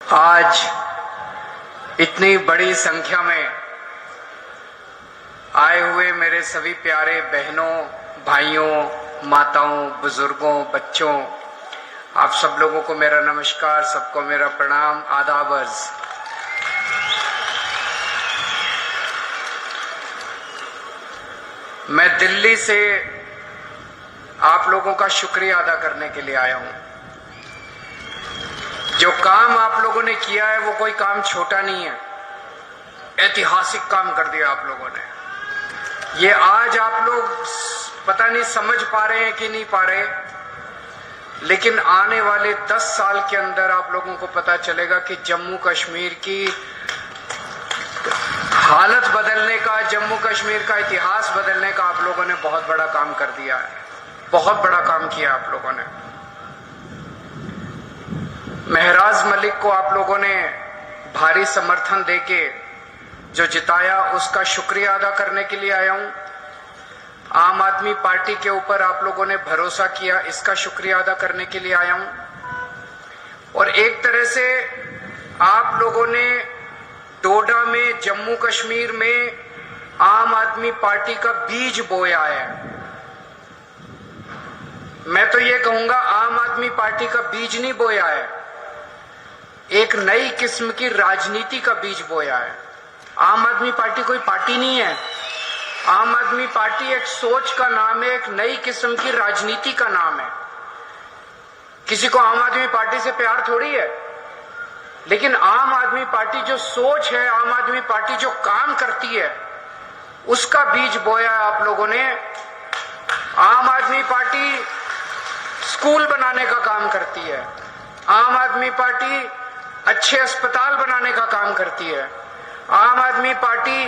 आज इतनी बड़ी संख्या में आए हुए मेरे सभी प्यारे बहनों, भाइयों, माताओं, बुजुर्गों, बच्चों, आप सब लोगों को मेरा नमस्कार, सबको मेरा प्रणाम, आदाब अर्ज। मैं दिल्ली से आप लोगों का शुक्रिया अदा करने के लिए आया हूं। जो काम आप लोगों ने किया है वो कोई काम छोटा नहीं है, ऐतिहासिक काम कर दिया आप लोगों ने। ये आज आप लोग पता नहीं समझ पा रहे हैं कि नहीं पा रहे, लेकिन आने वाले 10 साल के अंदर आप लोगों को पता चलेगा कि जम्मू कश्मीर की हालत बदलने का, जम्मू कश्मीर का इतिहास बदलने का आप लोगों ने बहुत बड़ा काम कर दिया है, बहुत बड़ा काम किया आप लोगों ने। महराज मलिक को आप लोगों ने भारी समर्थन देके जो जिताया, उसका शुक्रिया अदा करने के लिए आया हूं। आम आदमी पार्टी के ऊपर आप लोगों ने भरोसा किया, इसका शुक्रिया अदा करने के लिए आया हूं। और एक तरह से आप लोगों ने डोडा में, जम्मू कश्मीर में आम आदमी पार्टी का बीज बोया है। मैं तो ये कहूंगा आम आदमी पार्टी का बीज नहीं बोया है, एक नई किस्म की राजनीति का बीज बोया है। आम आदमी पार्टी कोई पार्टी नहीं है, आम आदमी पार्टी एक सोच का नाम है, एक नई किस्म की राजनीति का नाम है। किसी को आम आदमी पार्टी से प्यार थोड़ी है, लेकिन आम आदमी पार्टी जो सोच है, आम आदमी पार्टी जो काम करती है, उसका बीज बोया है आप लोगों ने। आम आदमी पार्टी स्कूल बनाने का काम करती है, आम आदमी पार्टी अच्छे अस्पताल बनाने का काम करती है, आम आदमी पार्टी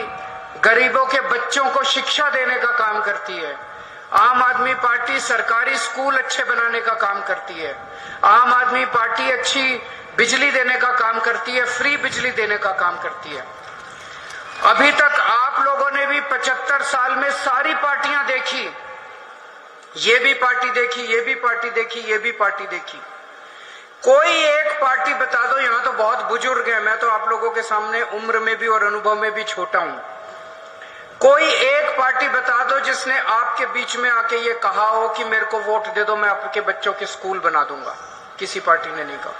गरीबों के बच्चों को शिक्षा देने का काम करती है, आम आदमी पार्टी सरकारी स्कूल अच्छे बनाने का काम करती है, आम आदमी पार्टी अच्छी बिजली देने का काम करती है, फ्री बिजली देने का काम करती है। अभी तक आप लोगों ने भी 75 साल में सारी पार्टियां देखी, ये भी पार्टी देखी, ये भी पार्टी देखी, ये भी पार्टी देखी। कोई एक पार्टी बता दो, यहां तो बहुत बुजुर्ग हैं, मैं तो आप लोगों के सामने उम्र में भी और अनुभव में भी छोटा हूं। कोई एक पार्टी बता दो जिसने आपके बीच में आके ये कहा हो कि मेरे को वोट दे दो, मैं आपके बच्चों के स्कूल बना दूंगा। किसी पार्टी ने नहीं कहा।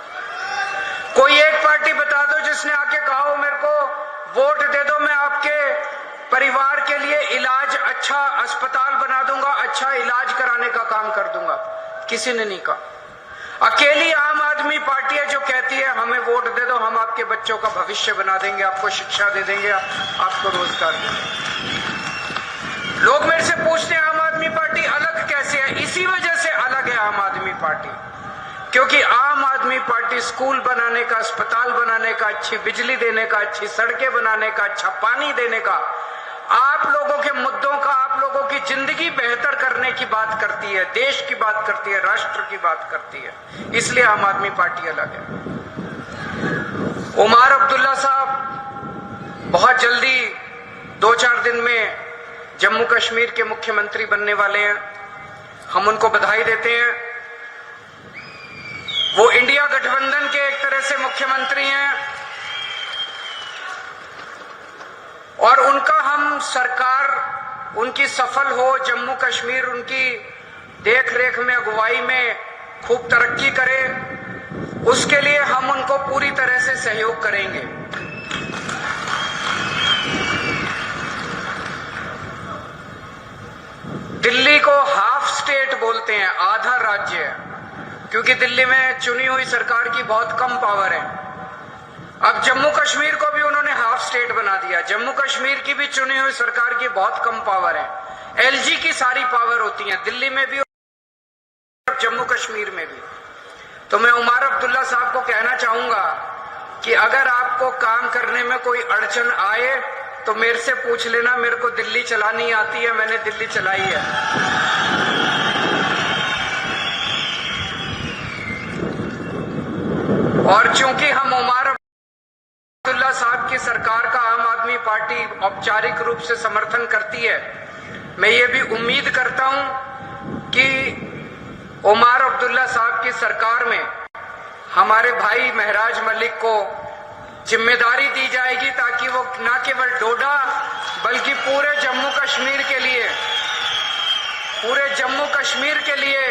कोई एक पार्टी बता दो जिसने आके कहा हो मेरे को वोट दे दो, मैं आपके परिवार के लिए इलाज, अच्छा अस्पताल बना दूंगा, अच्छा इलाज कराने का काम कर दूंगा। किसी ने नहीं कहा। अकेली आम आदमी पार्टी है जो कहती है हमें वोट दे दो, हम आपके बच्चों का भविष्य बना देंगे, आपको शिक्षा दे देंगे, आपको रोजगार देंगे। लोग मेरे से पूछते हैं आम आदमी पार्टी अलग कैसे है? इसी वजह से अलग है आम आदमी पार्टी, क्योंकि आम आदमी पार्टी स्कूल बनाने का, अस्पताल बनाने का, अच्छी बिजली देने का, अच्छी सड़कें बनाने का, अच्छा पानी देने का, आप लोगों के मुद्दों का, आप लोगों की जिंदगी बेहतर करने की बात करती है, देश की बात करती है, राष्ट्र की बात करती है। इसलिए आम आदमी पार्टी अलग है। उमर अब्दुल्ला साहब बहुत जल्दी 2-4 दिन में जम्मू कश्मीर के मुख्यमंत्री बनने वाले हैं, हम उनको बधाई देते हैं। वो इंडिया गठबंधन के एक तरह से मुख्यमंत्री हैं और उनका हम सरकार उनकी सफल हो, जम्मू कश्मीर उनकी देख रेख में, अगुवाई में खूब तरक्की करे, उसके लिए हम उनको पूरी तरह से सहयोग करेंगे। दिल्ली को हाफ स्टेट बोलते हैं, आधा राज्य है, क्योंकि दिल्ली में चुनी हुई सरकार की बहुत कम पावर है। अब जम्मू कश्मीर को भी उन्होंने हाफ स्टेट बना दिया। जम्मू कश्मीर की भी चुनी हुई सरकार की बहुत कम पावर है, एलजी की सारी पावर होती है दिल्ली में भी और जम्मू कश्मीर में भी। तो मैं उमर अब्दुल्ला साहब को कहना चाहूंगा कि अगर आपको काम करने में कोई अड़चन आए तो मेरे से पूछ लेना, मेरे को दिल्ली चलानी आती है, मैंने दिल्ली चलाई है। और चूंकि हम उमर अब्दुल्ला साहब की सरकार का आम आदमी पार्टी औपचारिक रूप से समर्थन करती है, मैं ये भी उम्मीद करता हूं कि उमर अब्दुल्ला साहब की सरकार में हमारे भाई महराज मलिक को जिम्मेदारी दी जाएगी ताकि वो न केवल डोडा बल्कि पूरे जम्मू कश्मीर के लिए, पूरे जम्मू कश्मीर के लिए,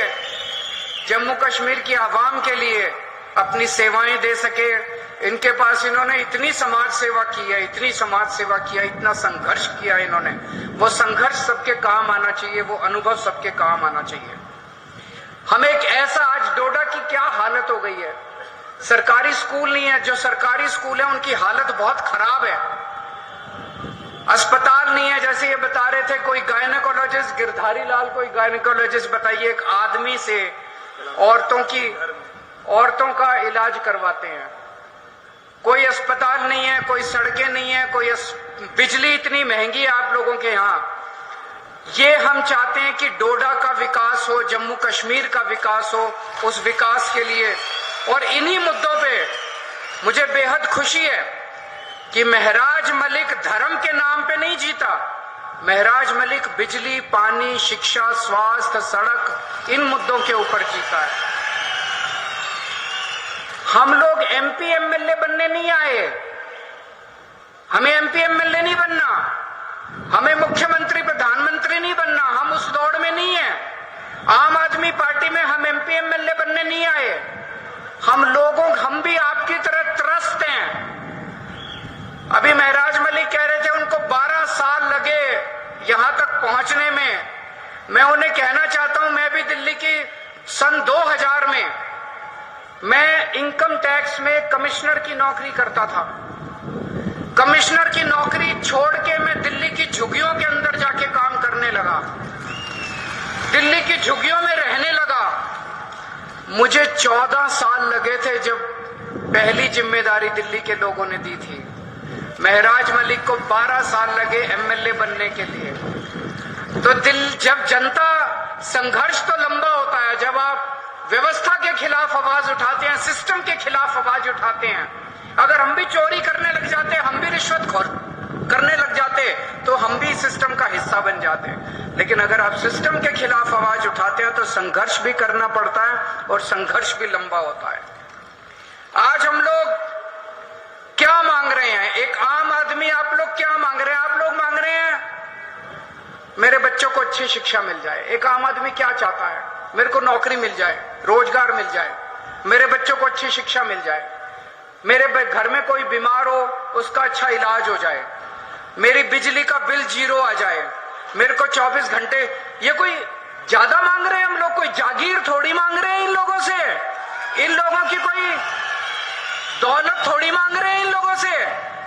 जम्मू कश्मीर की आवाम के लिए अपनी सेवाएं दे सके। इनके पास इन्होंने इतनी समाज सेवा की है, इतनी समाज सेवा किया, इतना संघर्ष किया इन्होंने, वो संघर्ष सबके काम आना चाहिए, वो अनुभव सबके काम आना चाहिए। हम एक ऐसा, आज डोडा की क्या हालत हो गई है, सरकारी स्कूल नहीं है, जो सरकारी स्कूल है उनकी हालत बहुत खराब है, अस्पताल नहीं है। जैसे ये बता रहे थे कोई गायनेकोलॉजिस्ट, गिरधारी लाल कोई गायनेकोलॉजिस्ट बताइए, एक आदमी से औरतों का इलाज करवाते हैं, कोई अस्पताल नहीं है, कोई सड़कें नहीं है, कोई बिजली इतनी महंगी है आप लोगों के यहाँ। ये हम चाहते हैं कि डोडा का विकास हो, जम्मू कश्मीर का विकास हो, उस विकास के लिए। और इन्हीं मुद्दों पे मुझे बेहद खुशी है कि महराज मलिक धर्म के नाम पे नहीं जीता, महराज मलिक बिजली, पानी, शिक्षा, स्वास्थ्य, सड़क, इन मुद्दों के ऊपर जीता है। हम लोग एमपी एमएलए बनने नहीं आए, हमें एमपी एमएलए नहीं बनना, हमें मुख्यमंत्री प्रधानमंत्री नहीं बनना, हम उस दौड़ में नहीं है। आम आदमी पार्टी में हम एमपी एमएलए बनने नहीं आए, हम भी आपकी तरह त्रस्त हैं। अभी महराज मलिक कह रहे थे उनको 12 साल लगे यहां तक पहुंचने में। मैं उन्हें कहना चाहता हूं, मैं भी दिल्ली की सन 2000 में मैं इनकम टैक्स में कमिश्नर की नौकरी करता था। कमिश्नर की नौकरी छोड़ के मैं दिल्ली की झुग्गियों के अंदर जाके काम करने लगा, दिल्ली की झुग्गियों में रहने लगा। मुझे 14 साल लगे थे जब पहली जिम्मेदारी दिल्ली के लोगों ने दी थी। महराज मलिक को 12 साल लगे एमएलए बनने के लिए। तो जब जनता, संघर्ष तो लंबा होता है, जब आप व्यवस्था के खिलाफ आवाज उठाते हैं, सिस्टम के खिलाफ आवाज उठाते हैं। अगर हम भी चोरी करने लग जाते, हम भी रिश्वतखोर करने लग जाते, तो हम भी सिस्टम का हिस्सा बन जाते। लेकिन अगर आप सिस्टम के खिलाफ आवाज उठाते हैं तो संघर्ष भी करना पड़ता है और संघर्ष भी लंबा होता है। आज हम लोग क्या मांग रहे हैं, एक आम आदमी, आप लोग क्या मांग रहे हैं? आप लोग मांग रहे हैं मेरे बच्चों को अच्छी शिक्षा मिल जाए। एक आम आदमी क्या चाहता है? मेरे को नौकरी मिल जाए, रोजगार मिल जाए, मेरे बच्चों को अच्छी शिक्षा मिल जाए, मेरे घर में कोई बीमार हो उसका अच्छा इलाज हो जाए, मेरी बिजली का बिल 0 आ जाए, मेरे को 24 घंटे। ये कोई ज्यादा मांग रहे हैं हम लोग? कोई जागीर थोड़ी मांग रहे हैं इन लोगों से, इन लोगों की कोई दौलत थोड़ी मांग रहे हैं इन लोगों से।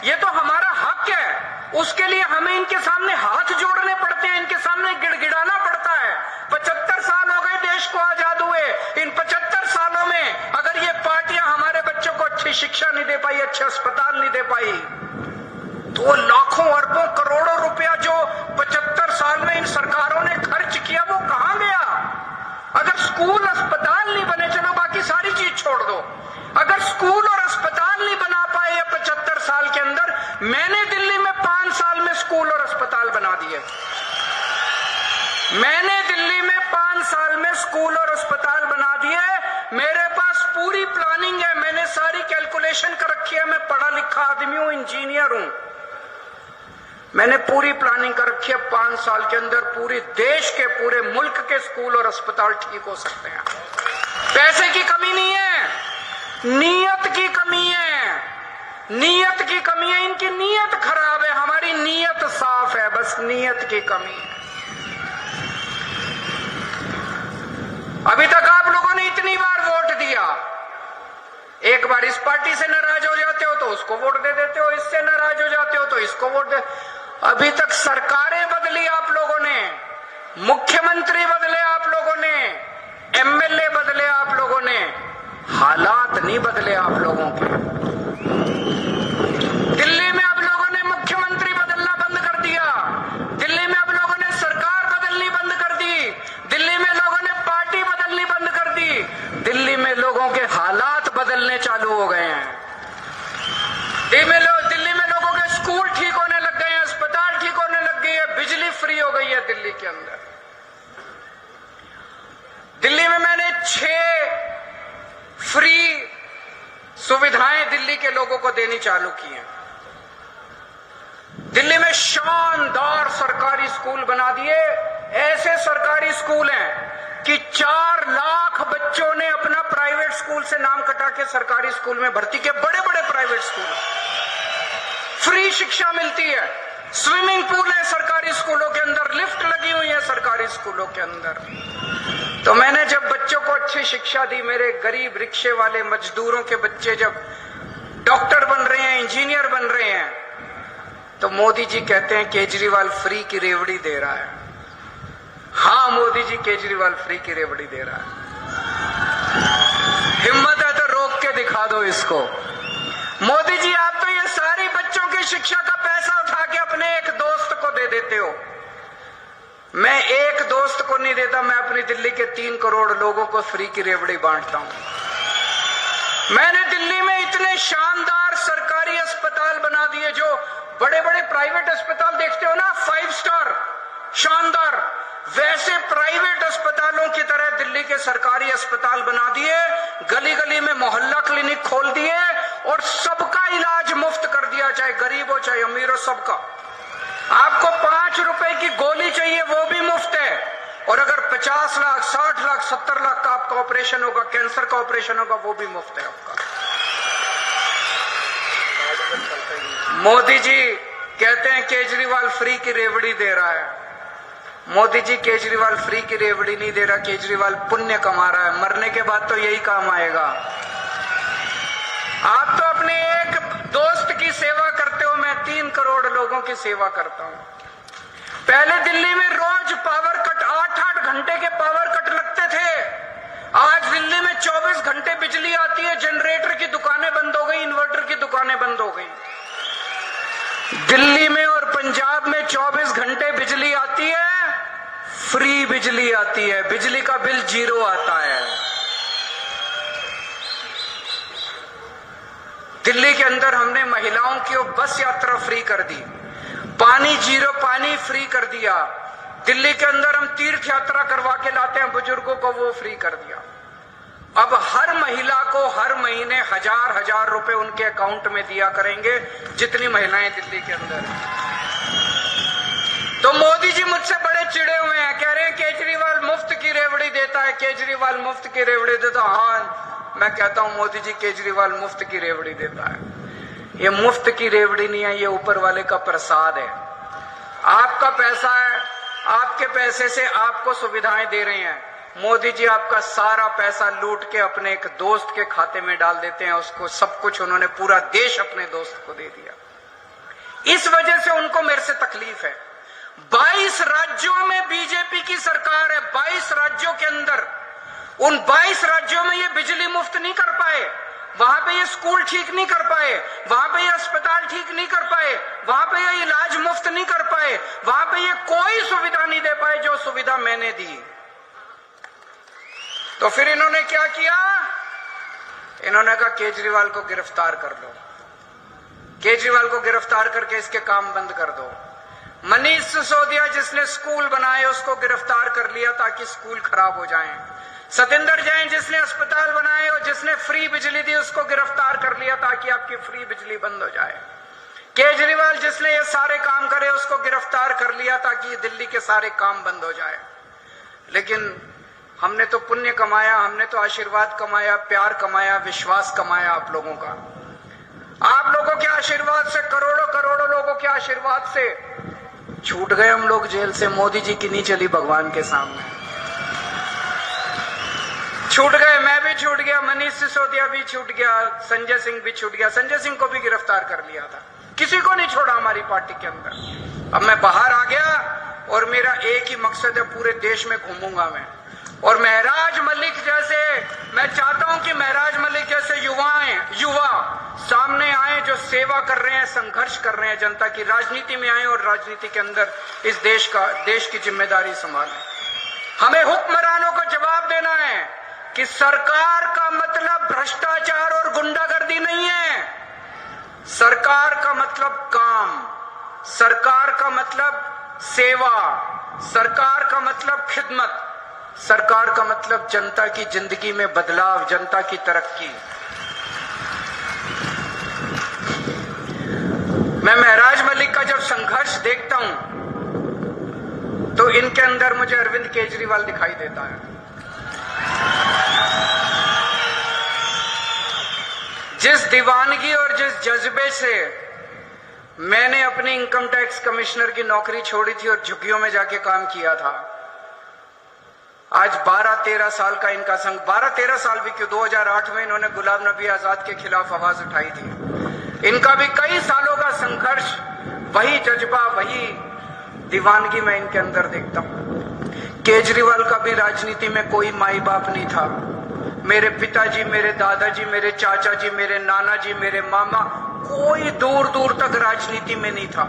ये तो हमारा हक है, उसके लिए हमें इनके सामने हाथ जोड़ने पड़ते हैं, इनके सामने गिड़गिड़ाना पड़ता है। 75 साल हो गए देश को आजाद हुए, इन 75 सालों में अगर ये पार्टियां हमारे बच्चों को अच्छी शिक्षा नहीं दे पाई, अच्छे अस्पताल नहीं दे पाई, तो लाखों अरबों करोड़ों रुपया जो 75 साल में इन सरकारों ने खर्च किया वो कहां गया? अगर स्कूल अस्पताल नहीं बने, चलो बाकी सारी चीज छोड़ दो, अगर स्कूल और अस्पताल नहीं बना पाए ये 75 साल के अंदर, मैंने दिल्ली में 5 साल में स्कूल और अस्पताल बना दिए। मैंने दिल्ली में 5 साल में स्कूल और अस्पताल बना दिए। मेरे पास पूरी प्लानिंग है, मैंने सारी कैलकुलेशन कर रखी है, मैं पढ़ा लिखा आदमी हूं, इंजीनियर हूं, मैंने पूरी प्लानिंग कर रखी है। 5 साल के अंदर पूरे देश के, पूरे मुल्क के स्कूल और अस्पताल ठीक हो सकते हैं। पैसे की कमी नहीं है, नीयत की कमी है, नीयत की कमी है। इनकी नीयत खराब है, हमारी नीयत साफ है, बस नीयत की कमी है। अभी तक आप लोगों ने इतनी बार वोट दिया, एक बार इस पार्टी से नाराज हो जाते हो तो उसको वोट दे देते हो, इससे नाराज हो जाते हो तो इसको वोट दे। अभी तक सरकारें बदली आप लोगों ने, मुख्यमंत्री बदले आप लोगों ने, एमएलए बदले आप लोगों ने, हालात नहीं बदले आप लोगों के। दिल्ली में आप लोगों ने मुख्यमंत्री बदलना बंद कर दिया, दिल्ली में आप लोगों ने सरकार बदलनी बंद कर दी, दिल्ली में लोगों ने पार्टी बदलनी बंद कर दी, दिल्ली में लोगों के हालात बदलने चालू हो गए हैं। दिल्ली में लोगों के स्कूल ठीक होने लग गए हैं, अस्पताल ठीक होने लग गई है, बिजली फ्री हो गई है दिल्ली के अंदर। दिल्ली में मैंने 6 फ्री सुविधाएं दिल्ली के लोगों को देनी चालू की हैं। दिल्ली में शानदार सरकारी स्कूल बना दिए। ऐसे सरकारी स्कूल हैं कि 4 लाख बच्चों ने अपना प्राइवेट स्कूल से नाम कटा के सरकारी स्कूल में भर्ती किए। बड़े बड़े प्राइवेट स्कूल, फ्री शिक्षा मिलती है, स्विमिंग पूल है सरकारी स्कूलों के अंदर, लिफ्ट लगी हुई है सरकारी स्कूलों के अंदर। तो मैंने जब बच्चों को अच्छी शिक्षा दी, मेरे गरीब रिक्शे वाले मजदूरों के बच्चे जब डॉक्टर बन रहे हैं, इंजीनियर बन रहे हैं, तो मोदी जी कहते हैं केजरीवाल फ्री की रेवड़ी दे रहा है। हाँ मोदी जी, केजरीवाल फ्री की रेवड़ी दे रहा है। हिम्मत है तो रोक के दिखा दो इसको। मोदी जी, आप तो ये सारी बच्चों की शिक्षा का पैसा उठा के अपने एक दोस्त को दे देते हो। मैं एक दोस्त को नहीं देता, मैं अपनी दिल्ली के 3 करोड़ लोगों को फ्री की रेवड़ी बांटता हूं। मैंने दिल्ली में इतने शानदार सरकारी अस्पताल बना दिए, जो बड़े बड़े प्राइवेट अस्पताल देखते हो ना, 5 स्टार शानदार, वैसे प्राइवेट अस्पतालों की तरह दिल्ली के सरकारी अस्पताल बना दिए। गली गली में मोहल्ला क्लिनिक खोल दिए और सबका इलाज मुफ्त कर दिया, चाहे गरीब हो चाहे अमीर हो, सबका। आपको 5 रुपए की गोली चाहिए वो भी मुफ्त है, और अगर 50 लाख 60 लाख 70 लाख का आपका ऑपरेशन होगा, कैंसर का ऑपरेशन होगा, वो भी मुफ्त है आपका। मोदी जी कहते हैं केजरीवाल फ्री की रेवड़ी दे रहा है। मोदी जी, केजरीवाल फ्री की रेवड़ी नहीं दे रहा, केजरीवाल पुण्य कमा रहा है। मरने के बाद तो यही काम आएगा। आप तो अपने एक दोस्त की सेवा करते हो, मैं 3 करोड़ लोगों की सेवा करता हूं। पहले दिल्ली में रोज पावर कट, 8-8 घंटे के पावर कट लगते थे। आज दिल्ली में 24 घंटे बिजली आती है। जनरेटर की दुकानें बंद हो गई, इन्वर्टर की दुकानें बंद हो गई। दिल्ली में और पंजाब में 24 घंटे बिजली आती है, फ्री बिजली आती है, बिजली का बिल 0 आता है। दिल्ली के अंदर हमने महिलाओं की बस यात्रा फ्री कर दी, पानी 0 पानी फ्री कर दिया। दिल्ली के अंदर हम तीर्थ यात्रा करवा के लाते हैं बुजुर्गों को, वो फ्री कर दिया। अब हर महिला को हर महीने 1000 रुपए उनके अकाउंट में दिया करेंगे, जितनी महिलाएं दिल्ली के अंदर। तो मोदी जी मुझसे बड़े चिड़े हुए हैं, कह रहे हैं केजरीवाल मुफ्त की रेवड़ी देता है, केजरीवाल मुफ्त की रेवड़ी देता है। हाँ, मैं कहता हूं मोदी जी केजरीवाल मुफ्त की रेवड़ी देता है। ये मुफ्त की रेवड़ी नहीं है, ये ऊपर वाले का प्रसाद है। आपका पैसा है, आपके पैसे से आपको सुविधाएं दे रहे हैं। मोदी जी आपका सारा पैसा लूट के अपने एक दोस्त के खाते में डाल देते हैं, उसको सब कुछ, उन्होंने पूरा देश अपने दोस्त को दे दिया। इस वजह से उनको मेरे से तकलीफ है। 22 राज्यों में बीजेपी की सरकार है, 22 राज्यों के अंदर, उन 22 राज्यों में ये बिजली मुफ्त नहीं कर पाए, वहां पे ये स्कूल ठीक नहीं कर पाए, वहां पे ये अस्पताल ठीक नहीं कर पाए, वहां पे ये इलाज मुफ्त नहीं कर पाए, वहां पे ये कोई सुविधा नहीं दे पाए जो सुविधा मैंने दी। तो फिर इन्होंने क्या किया? इन्होंने कहा केजरीवाल को गिरफ्तार कर लो, केजरीवाल को गिरफ्तार करके इसके काम बंद कर दो। मनीष सिसोदिया जिसने स्कूल बनाए उसको गिरफ्तार कर लिया ताकि स्कूल खराब हो जाएं। सतेंद्र जैन जिसने अस्पताल बनाए और जिसने फ्री बिजली दी उसको गिरफ्तार कर लिया ताकि आपकी फ्री बिजली बंद हो जाए। केजरीवाल जिसने ये सारे काम करे उसको गिरफ्तार कर लिया ताकि दिल्ली के सारे काम बंद हो जाए। लेकिन हमने तो पुण्य कमाया, हमने तो आशीर्वाद कमाया, प्यार कमाया, विश्वास कमाया आप लोगों का। आप लोगों के आशीर्वाद से, करोड़ों करोड़ों लोगों के आशीर्वाद से छूट गए हम लोग जेल से। मोदी जी की नहीं चली भगवान के सामने, छूट गए। मैं भी छूट गया, मनीष सिसोदिया भी छूट गया, संजय सिंह भी छूट गया। संजय सिंह को भी गिरफ्तार कर लिया था, किसी को नहीं छोड़ा हमारी पार्टी के अंदर। अब मैं बाहर आ गया और मेरा एक ही मकसद है, पूरे देश में घूमूंगा मैं। और महराज मलिक जैसे, मैं चाहता हूं कि महराज मलिक जैसे युवा सामने आए जो सेवा कर रहे हैं, संघर्ष कर रहे हैं जनता की, राजनीति में आए और राजनीति के अंदर इस देश की जिम्मेदारी संभालें। हमें हुक्मरानों को जवाब देना है कि सरकार का मतलब भ्रष्टाचार और गुंडागर्दी नहीं है। सरकार का मतलब काम, सरकार का मतलब सेवा, सरकार का मतलब खिदमत, सरकार का मतलब जनता की जिंदगी में बदलाव, जनता की तरक्की। संघर्ष देखता हूं तो इनके अंदर मुझे अरविंद केजरीवाल दिखाई देता है। जिस दीवानगी और जिस जज्बे से मैंने अपनी इनकम टैक्स कमिश्नर की नौकरी छोड़ी थी और झुग्गियों में जाके काम किया था, आज 12-13 साल का इनका संघ, 12-13 साल भी क्यों, 2008 में इन्होंने गुलाम नबी आजाद के खिलाफ आवाज उठाई थी। इनका भी कई सालों का संघर्ष, वही जज्बा, वही दीवानगी मैं इनके अंदर देखता हूं। केजरीवाल का भी राजनीति में कोई माई बाप नहीं था। मेरे पिताजी, मेरे दादाजी, मेरे चाचा जी, मेरे नाना जी, मेरे मामा, कोई दूर दूर तक राजनीति में नहीं था।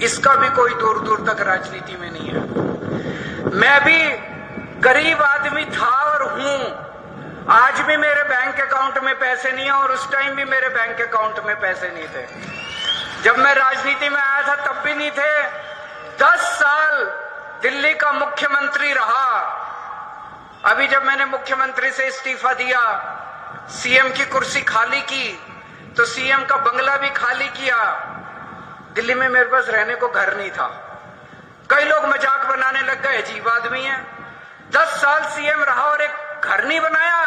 इसका भी कोई दूर दूर तक राजनीति में नहीं है। मैं भी गरीब आदमी था और हूं। आज भी मेरे बैंक अकाउंट में पैसे नहीं है और उस टाइम भी मेरे बैंक अकाउंट में पैसे नहीं थे। जब मैं राजनीति में आया था तब भी नहीं थे। 10 साल दिल्ली का मुख्यमंत्री रहा। अभी जब मैंने मुख्यमंत्री से इस्तीफा दिया, सीएम की कुर्सी खाली की, तो सीएम का बंगला भी खाली किया। दिल्ली में मेरे पास रहने को घर नहीं था। कई लोग मजाक बनाने लग गए, अजीब आदमी है, 10 साल सीएम रहा और एक घर नहीं बनाया।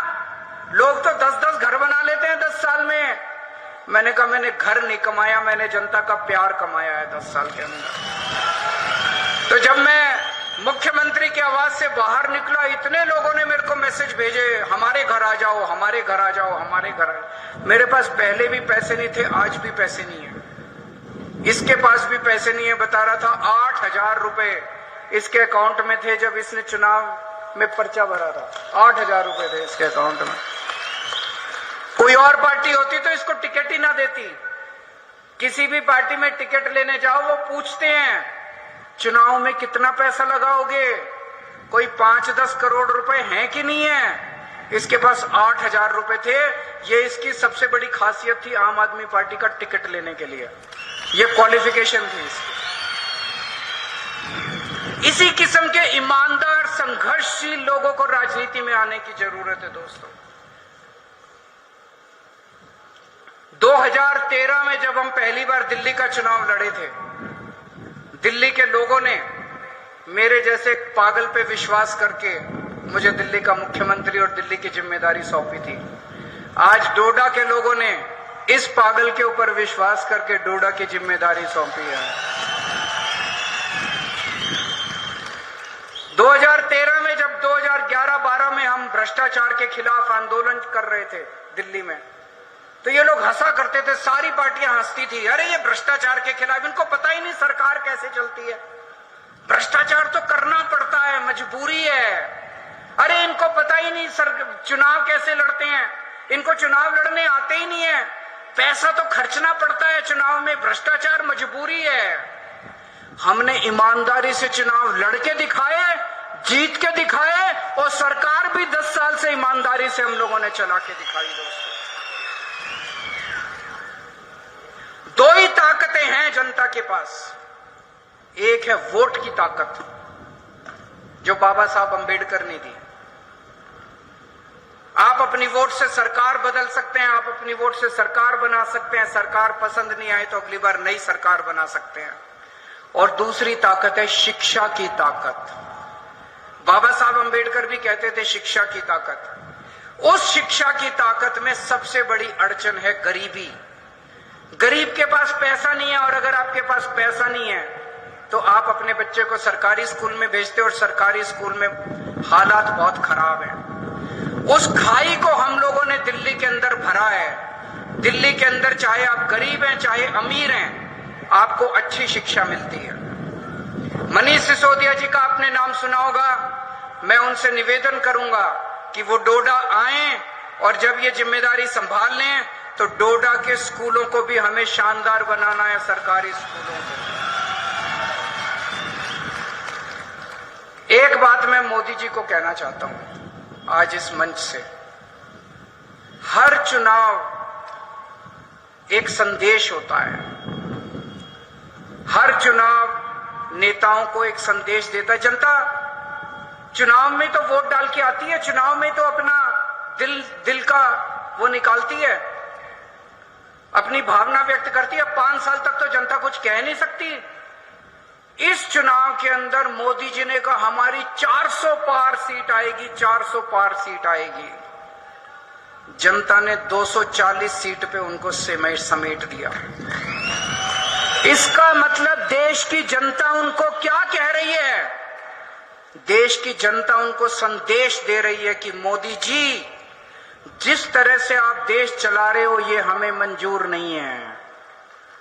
लोग तो 10-10 घर बना लेते हैं 10 साल में। मैंने कहा मैंने घर नहीं कमाया, मैंने जनता का प्यार कमाया है 10 साल के अंदर। तो जब मैं मुख्यमंत्री के आवास से बाहर निकला, इतने लोगों ने मेरे को मैसेज भेजे, हमारे घर आ जाओ, हमारे घर आ जाओ, हमारे घर आ जाओ। मेरे पास पहले भी पैसे नहीं थे, आज भी पैसे नहीं है। इसके पास भी पैसे नहीं है। बता रहा था 8,000 रुपए इसके अकाउंट में थे जब इसने चुनाव में पर्चा भरा था। 8,000 रुपए थे इसके अकाउंट में। कोई और पार्टी होती तो इसको टिकट ही ना देती। किसी भी पार्टी में टिकट लेने जाओ, वो पूछते हैं चुनाव में कितना पैसा लगाओगे, कोई 5-10 करोड़ रुपए हैं कि नहीं है। इसके पास 8,000 रुपए थे। ये इसकी सबसे बड़ी खासियत थी आम आदमी पार्टी का टिकट लेने के लिए। ये क्वालिफिकेशन थी इसकी। इसी किस्म के ईमानदार संघर्षशील लोगों को राजनीति में आने की जरूरत है दोस्तों। 2013 में जब हम पहली बार दिल्ली का चुनाव लड़े थे, दिल्ली के लोगों ने मेरे जैसे पागल पे विश्वास करके मुझे दिल्ली का मुख्यमंत्री और दिल्ली की जिम्मेदारी सौंपी थी। आज डोडा के लोगों ने इस पागल के ऊपर विश्वास करके डोडा की जिम्मेदारी सौंपी है। 2013 में जब 2011-12 में हम भ्रष्टाचार के खिलाफ आंदोलन कर रहे थे दिल्ली में, तो ये लोग हंसा करते थे, सारी पार्टियां हंसती थी, अरे ये भ्रष्टाचार के खिलाफ, इनको पता ही नहीं सरकार कैसे चलती है। भ्रष्टाचार तो करना पड़ता है, मजबूरी है। अरे इनको पता ही नहीं चुनाव कैसे लड़ते हैं, इनको चुनाव लड़ने आते ही नहीं है। पैसा तो खर्चना पड़ता है चुनाव में, भ्रष्टाचार मजबूरी है। हमने ईमानदारी से चुनाव लड़के दिखाए, जीत के दिखाए, और सरकार भी 10 साल से ईमानदारी से हम लोगों ने चला के दिखाई। दोस्तों, दो ही ताकतें हैं जनता के पास। एक है वोट की ताकत, जो बाबा साहब अंबेडकर ने दी। आप अपनी वोट से सरकार बदल सकते हैं, आप अपनी वोट से सरकार बना सकते हैं। सरकार पसंद नहीं आए तो अगली बार नई सरकार बना सकते हैं। और दूसरी ताकत है शिक्षा की ताकत। बाबा साहब अंबेडकर भी कहते थे शिक्षा की ताकत। उस शिक्षा की ताकत में सबसे बड़ी अड़चन है गरीबी। गरीब के पास पैसा नहीं है, और अगर आपके पास पैसा नहीं है तो आप अपने बच्चे को सरकारी स्कूल में भेजते हो, और सरकारी स्कूल में हालात बहुत खराब हैं। उस खाई को हम लोगों ने दिल्ली के अंदर भरा है। दिल्ली के अंदर चाहे आप गरीब हैं चाहे अमीर हैं, आपको अच्छी शिक्षा मिलती है। मनीष सिसोदिया जी का आपने नाम सुना होगा। मैं उनसे निवेदन करूंगा कि वो डोडा आएं, और जब ये जिम्मेदारी संभाल लें तो डोडा के स्कूलों को भी हमें शानदार बनाना है, सरकारी स्कूलों को। एक बात मैं मोदी जी को कहना चाहता हूं आज इस मंच से। हर चुनाव एक संदेश होता है। हर चुनाव नेताओं को एक संदेश देता है। जनता चुनाव में तो वोट डाल के आती है, चुनाव में तो अपना दिल का वो निकालती है। अपनी भावना व्यक्त करती है। 5 साल तक तो जनता कुछ कह नहीं सकती। इस चुनाव के अंदर मोदी जी ने कहा हमारी 400 पार सीट आएगी, 400 पार सीट आएगी। जनता ने 240 सीट पे उनको समेट दिया। इसका मतलब देश की जनता उनको क्या कह रही है? देश की जनता उनको संदेश दे रही है कि मोदी जी, जिस तरह से आप देश चला रहे हो ये हमें मंजूर नहीं है।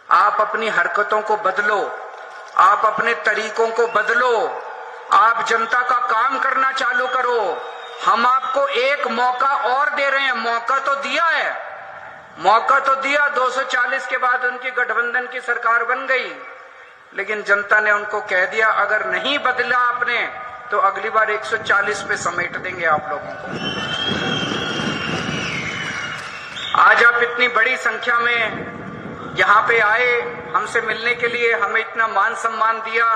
आप अपनी हरकतों को बदलो, आप अपने तरीकों को बदलो, आप जनता का काम करना चालू करो। हम आपको एक मौका और दे रहे हैं। मौका तो दिया है, मौका तो दिया। 240 के बाद उनकी गठबंधन की सरकार बन गई, लेकिन जनता ने उनको कह दिया अगर नहीं बदला आपने तो अगली बार 140 पे समेट देंगे आप लोगों को। आज आप इतनी बड़ी संख्या में यहां पे आए हमसे मिलने के लिए, हमें इतना मान सम्मान दिया।